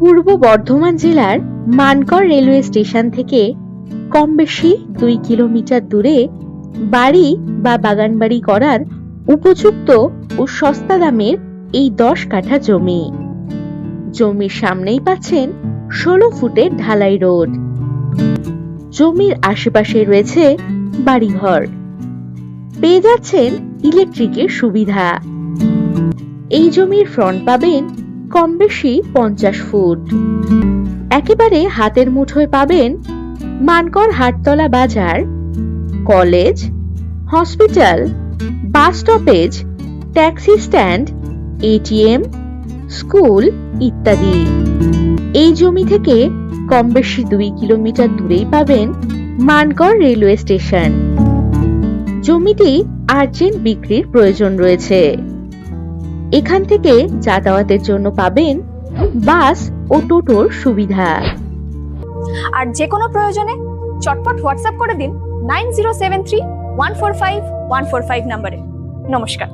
পূর্ব বর্ধমান জেলার Mankar railway station থেকে কম বেশি 2 কিলোমিটার দূরে বাড়ি বা বাগানবাড়ি করার উপযুক্ত ও সস্তা দামের এই 10 কাঠা জমি। জমির সামনেই পাচ্ছেন 16 ফুটের ঢালাই রোড। জমির আশেপাশে রয়েছে বাড়িঘর, পেয়ে যাচ্ছেন ইলেকট্রিকের সুবিধা। এই জমির ফ্রন্ট পাবেন কম বেশি 50 ফুট। একেবারে হাতের মুঠোয় পাবেন মানকর হাটতলা বাজার, college, hospital, bus stoppage, taxi stand, ATM, school ইত্যাদি। এই জমি থেকে কম বেশি 2 কিলোমিটার দূরেই পাবেন মানকর রেলওয়ে স্টেশন। জমিটি আর্জেন্ট বিক্রির প্রয়োজন রয়েছে। এখান থেকে যাতায়াতের জন্য পাবেন বাস ও টোটোর সুবিধা। আর যে কোনো প্রয়োজনে চটপট হোয়াটসঅ্যাপ করে দিন 9073145145 নম্বরে। নমস্কার।